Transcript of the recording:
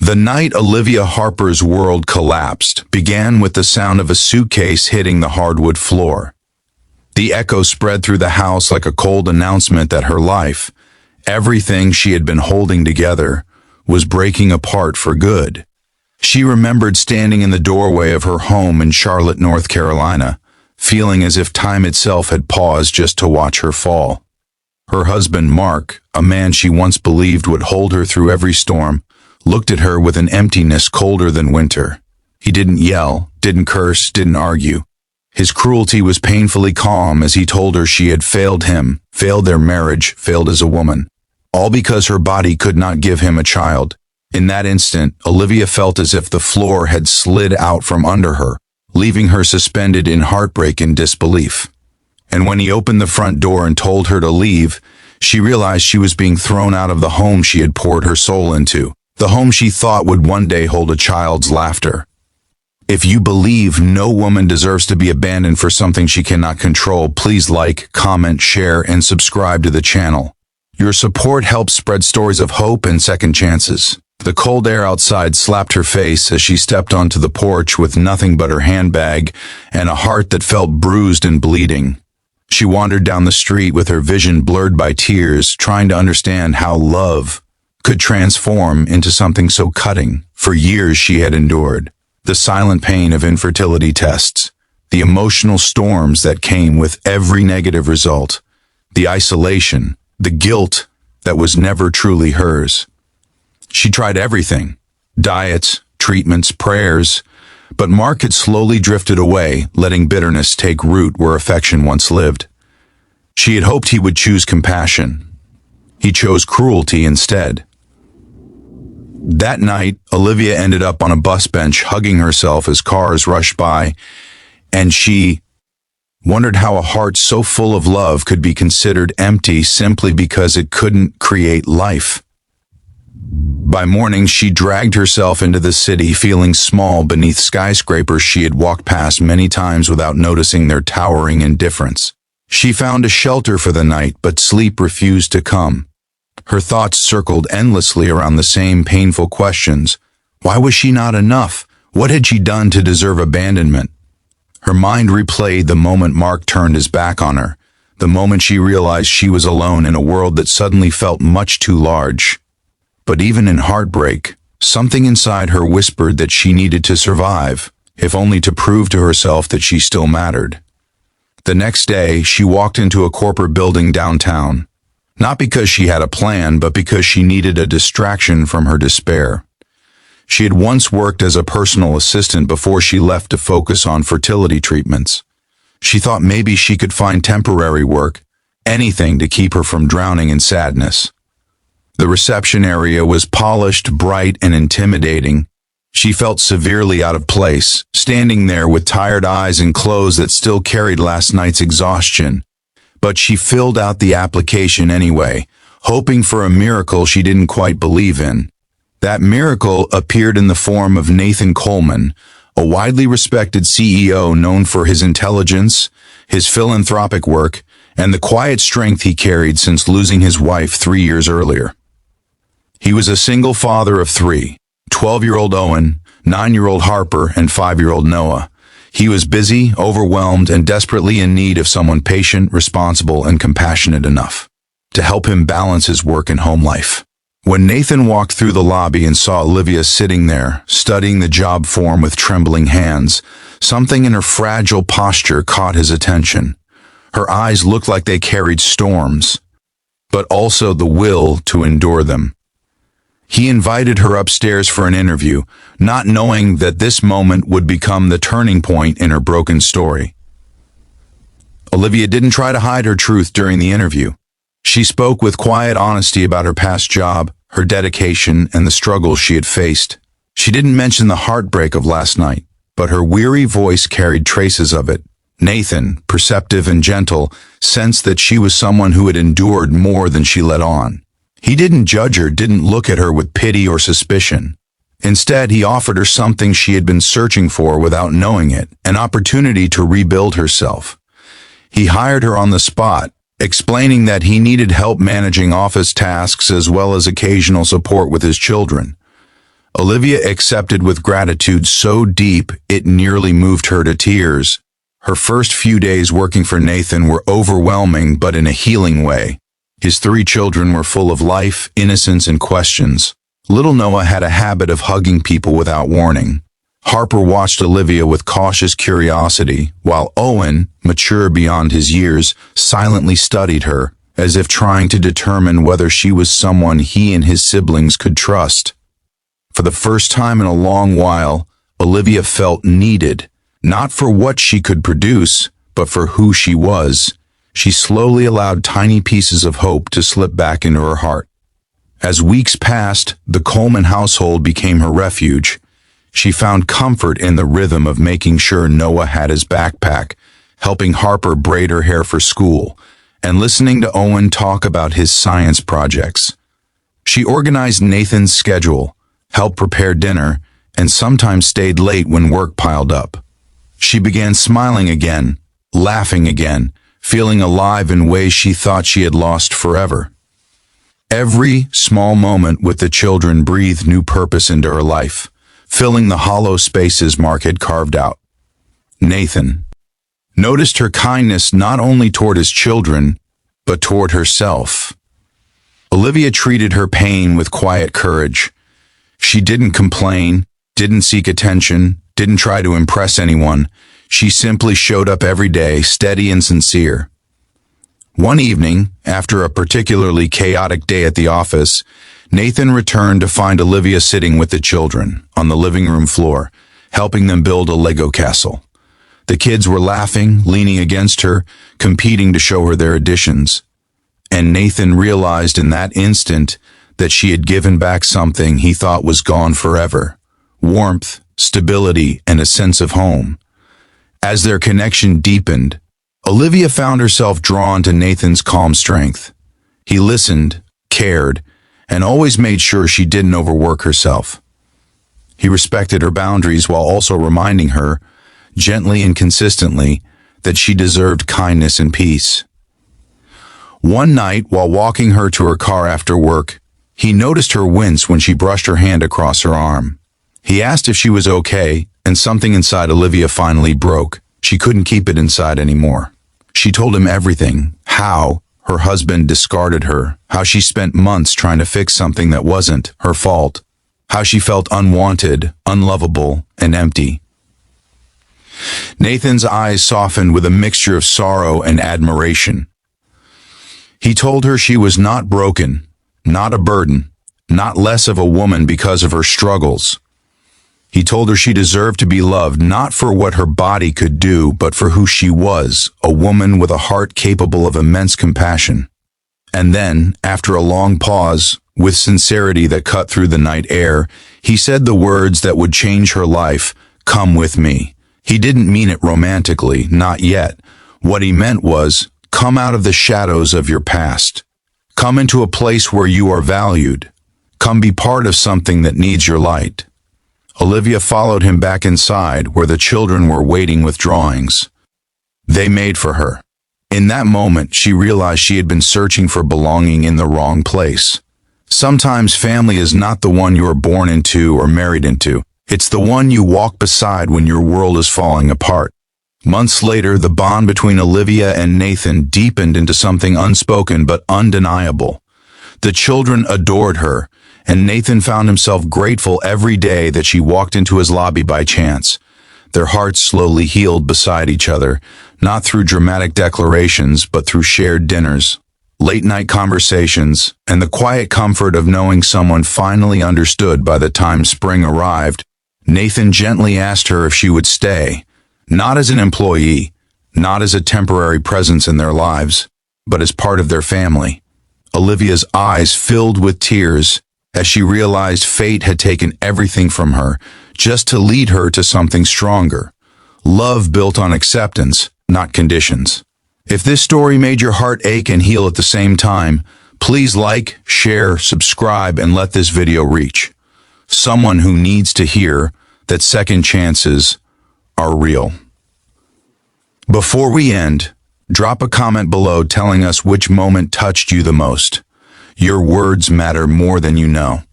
The night Olivia Harper's world collapsed began with the sound of a suitcase hitting the hardwood floor. The echo spread through the house like a cold announcement that her life, everything she had been holding together, was breaking apart for good. She remembered standing in the doorway of her home in Charlotte, North Carolina, feeling as if time itself had paused just to watch her fall. Her husband, Mark, a man she once believed would hold her through every storm, looked at her with an emptiness colder than winter. He didn't yell, didn't curse, didn't argue. His cruelty was painfully calm as he told her she had failed him, failed their marriage, failed as a woman. All because her body could not give him a child. In that instant, Olivia felt as if the floor had slid out from under her, leaving her suspended in heartbreak and disbelief. And when he opened the front door and told her to leave, she realized she was being thrown out of the home she had poured her soul into, the home she thought would one day hold a child's laughter. If you believe no woman deserves to be abandoned for something she cannot control, please like, comment, share, and subscribe to the channel. Your support helps spread stories of hope and second chances. The cold air outside slapped her face as she stepped onto the porch with nothing but her handbag and a heart that felt bruised and bleeding. She wandered down the street with her vision blurred by tears, trying to understand how love could transform into something so cutting. For years she had endured the silent pain of infertility tests, the emotional storms that came with every negative result, the isolation, the guilt that was never truly hers. She tried everything, diets, treatments, prayers, but Mark had slowly drifted away, letting bitterness take root where affection once lived. She had hoped he would choose compassion. He chose cruelty instead. That night, Olivia ended up on a bus bench hugging herself as cars rushed by, and she wondered how a heart so full of love could be considered empty simply because it couldn't create life. By morning, she dragged herself into the city, feeling small beneath skyscrapers she had walked past many times without noticing their towering indifference. She found a shelter for the night, but sleep refused to come. Her thoughts circled endlessly around the same painful questions. Why was she not enough? What had she done to deserve abandonment? Her mind replayed the moment Mark turned his back on her, the moment she realized she was alone in a world that suddenly felt much too large. But even in heartbreak, something inside her whispered that she needed to survive, if only to prove to herself that she still mattered. The next day, she walked into a corporate building downtown. Not because she had a plan, but because she needed a distraction from her despair. She had once worked as a personal assistant before she left to focus on fertility treatments. She thought maybe she could find temporary work, anything to keep her from drowning in sadness. The reception area was polished, bright, and intimidating. She felt severely out of place, standing there with tired eyes and clothes that still carried last night's exhaustion. But she filled out the application anyway, hoping for a miracle she didn't quite believe in. That miracle appeared in the form of Nathan Coleman, a widely respected CEO known for his intelligence, his philanthropic work, and the quiet strength he carried since losing his wife 3 years earlier. He was a single father of 3, 12-year-old Owen, 9-year-old Harper, and 5-year-old Noah. He was busy, overwhelmed, and desperately in need of someone patient, responsible, and compassionate enough to help him balance his work and home life. When Nathan walked through the lobby and saw Olivia sitting there, studying the job form with trembling hands, something in her fragile posture caught his attention. Her eyes looked like they carried storms, but also the will to endure them. He invited her upstairs for an interview, not knowing that this moment would become the turning point in her broken story. Olivia didn't try to hide her truth during the interview. She spoke with quiet honesty about her past job, her dedication, and the struggles she had faced. She didn't mention the heartbreak of last night, but her weary voice carried traces of it. Nathan, perceptive and gentle, sensed that she was someone who had endured more than she let on. He didn't judge her, didn't look at her with pity or suspicion. Instead, he offered her something she had been searching for without knowing it, an opportunity to rebuild herself. He hired her on the spot, explaining that he needed help managing office tasks as well as occasional support with his children. Olivia accepted with gratitude so deep it nearly moved her to tears. Her first few days working for Nathan were overwhelming, but in a healing way. His 3 children were full of life, innocence, and questions. Little Noah had a habit of hugging people without warning. Harper watched Olivia with cautious curiosity, while Owen, mature beyond his years, silently studied her, as if trying to determine whether she was someone he and his siblings could trust. For the first time in a long while, Olivia felt needed, not for what she could produce, but for who she was. She slowly allowed tiny pieces of hope to slip back into her heart. As weeks passed, the Coleman household became her refuge. She found comfort in the rhythm of making sure Noah had his backpack, helping Harper braid her hair for school, and listening to Owen talk about his science projects. She organized Nathan's schedule, helped prepare dinner, and sometimes stayed late when work piled up. She began smiling again, laughing again, feeling alive in ways she thought she had lost forever. Every small moment with the children breathed new purpose into her life, filling the hollow spaces Mark had carved out. Nathan noticed her kindness not only toward his children, but toward herself. Olivia treated her pain with quiet courage. She didn't complain, didn't seek attention, didn't try to impress anyone. She simply showed up every day, steady and sincere. One evening, after a particularly chaotic day at the office, Nathan returned to find Olivia sitting with the children on the living room floor, helping them build a Lego castle. The kids were laughing, leaning against her, competing to show her their additions. And Nathan realized in that instant that she had given back something he thought was gone forever: warmth, stability, and a sense of home. As their connection deepened, Olivia found herself drawn to Nathan's calm strength. He listened, cared, and always made sure she didn't overwork herself. He respected her boundaries while also reminding her, gently and consistently, that she deserved kindness and peace. One night, while walking her to her car after work, he noticed her wince when she brushed her hand across her arm. He asked if she was okay, and something inside Olivia finally broke. She couldn't keep it inside anymore. She told him everything: how her husband discarded her, how she spent months trying to fix something that wasn't her fault, how she felt unwanted, unlovable, and empty. Nathan's eyes softened with a mixture of sorrow and admiration. He told her she was not broken, not a burden, not less of a woman because of her struggles. He told her she deserved to be loved not for what her body could do, but for who she was, a woman with a heart capable of immense compassion. And then, after a long pause, with sincerity that cut through the night air, he said the words that would change her life: "Come with me." He didn't mean it romantically, not yet. What he meant was, come out of the shadows of your past. Come into a place where you are valued. Come be part of something that needs your light. Olivia followed him back inside, where the children were waiting with drawings they made for her. In that moment, she realized she had been searching for belonging in the wrong place. Sometimes family is not the one you are born into or married into. It's the one you walk beside when your world is falling apart. Months later, the bond between Olivia and Nathan deepened into something unspoken but undeniable. The children adored her, and Nathan found himself grateful every day that she walked into his lobby by chance. Their hearts slowly healed beside each other, not through dramatic declarations, but through shared dinners, late-night conversations, and the quiet comfort of knowing someone finally understood by the time spring arrived. Nathan gently asked her if she would stay, not as an employee, not as a temporary presence in their lives, but as part of their family. Olivia's eyes filled with tears as she realized fate had taken everything from her just to lead her to something stronger. Love built on acceptance, not conditions. If this story made your heart ache and heal at the same time, please like, share, subscribe, and let this video reach someone who needs to hear that second chances are real. Before we end, drop a comment below telling us which moment touched you the most. Your words matter more than you know.